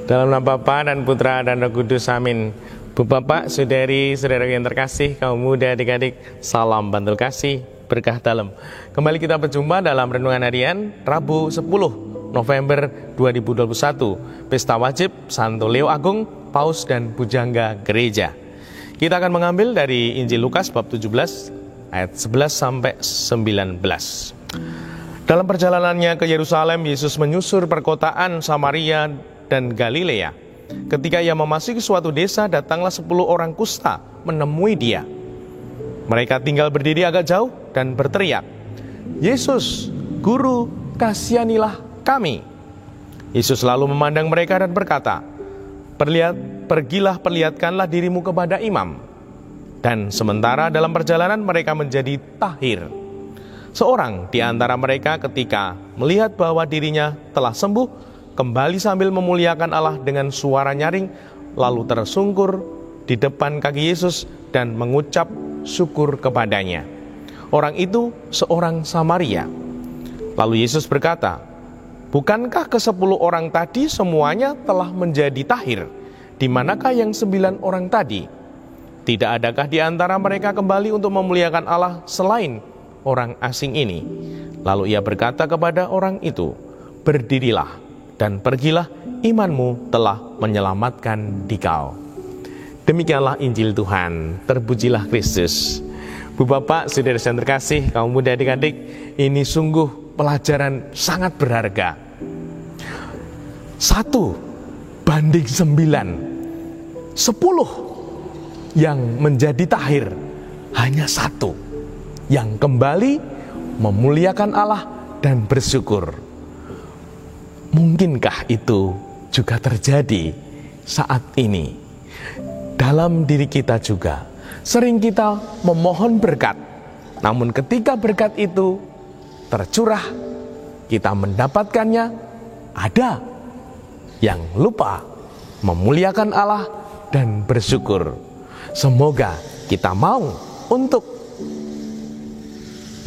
Dalam nama Bapa dan Putra dan Roh Kudus, amin. Bu Bapak, saudari, saudara yang terkasih, kaum muda, adik-adik, salam bantul kasih, berkah dalam. Kembali kita berjumpa dalam Renungan Harian Rabu 10 November 2021, Pesta Wajib Santo Leo Agung, Paus dan Pujangga Gereja. Kita akan mengambil dari Injil Lukas bab 17 ayat 11 sampai 19. Dalam perjalanannya ke Yerusalem, Yesus menyusur perkotaan Samaria dan Galilea. Ketika ia memasuki suatu desa, datanglah 10 orang kusta menemui dia. Mereka tinggal berdiri agak jauh dan berteriak, "Yesus, Guru, kasihanilah kami." Yesus lalu memandang mereka dan berkata, "Pergilah, perlihatkanlah dirimu kepada imam." Dan sementara dalam perjalanan mereka menjadi tahir. Seorang di antara mereka ketika melihat bahwa dirinya telah sembuh, kembali sambil memuliakan Allah dengan suara nyaring, lalu tersungkur di depan kaki Yesus dan mengucap syukur kepadanya. Orang itu seorang Samaria. Lalu Yesus berkata, "Bukankah ke-10 orang tadi semuanya telah menjadi tahir? Di manakah yang 9 orang tadi? Tidak adakah di antara mereka kembali untuk memuliakan Allah selain orang asing ini?" Lalu ia berkata kepada orang itu, "Berdirilah dan pergilah, imanmu telah menyelamatkan dikau." Demikianlah Injil Tuhan, terpujilah Kristus. Bu Bapak, saudara yang terkasih, kaum muda, adik-adik, ini sungguh pelajaran sangat berharga. 1:9, 10 yang menjadi tahir, hanya 1 yang kembali memuliakan Allah dan bersyukur. Mungkinkah itu juga terjadi saat ini? Dalam diri kita juga sering kita memohon berkat, namun ketika berkat itu tercurah, kita mendapatkannya, ada yang lupa memuliakan Allah dan bersyukur. Semoga kita mau untuk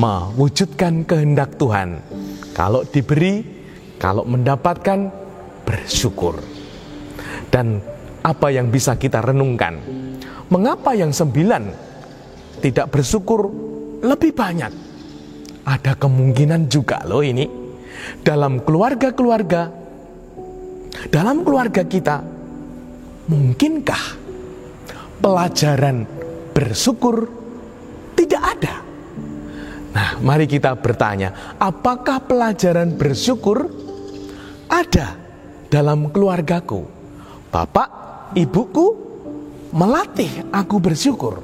mewujudkan kehendak Tuhan. Kalau diberi, kalau mendapatkan, bersyukur. Dan apa yang bisa kita renungkan? Mengapa yang 9 tidak bersyukur lebih banyak? Ada kemungkinan juga loh ini. Dalam keluarga kita, mungkinkah pelajaran bersyukur tidak ada? Nah, mari kita bertanya, apakah pelajaran bersyukur ada dalam keluargaku? Bapak, ibuku melatih aku bersyukur.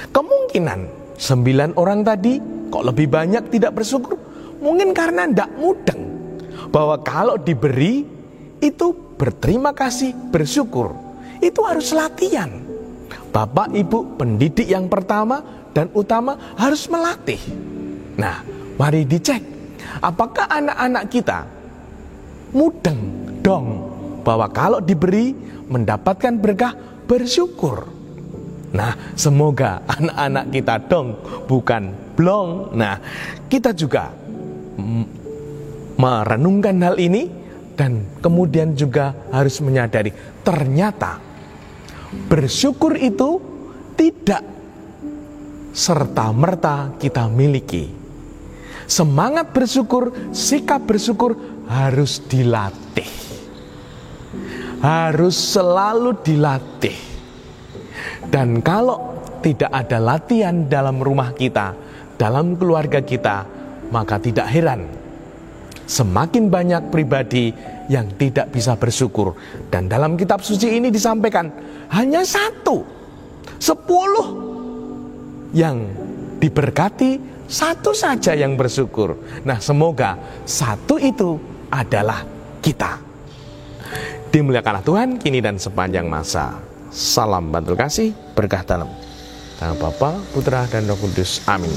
Kemungkinan 9 orang tadi kok lebih banyak tidak bersyukur, mungkin karena tidak mudeng bahwa kalau diberi itu berterima kasih, bersyukur. Itu harus latihan. Bapak, ibu, pendidik yang pertama dan utama harus melatih. Nah, mari dicek, apakah anak-anak kita mudeng dong bahwa kalau diberi mendapatkan berkah, bersyukur. Nah, semoga anak-anak kita dong, bukan blong. Nah, kita juga merenungkan hal ini dan kemudian juga harus menyadari ternyata bersyukur itu tidak serta-merta kita miliki. Semangat bersyukur, sikap bersyukur harus dilatih. Harus selalu dilatih. Dan kalau tidak ada latihan dalam rumah kita, dalam keluarga kita, maka tidak heran semakin banyak pribadi yang tidak bisa bersyukur. Dan dalam kitab suci ini disampaikan hanya 1, 10 yang diberkati, 1 saja yang bersyukur. Nah, semoga 1 itu adalah kita. Dimuliakanlah Tuhan kini dan sepanjang masa. Salam bantul kasih, berkah dalam. Nama Bapa, Putra dan Roh Kudus. Amin.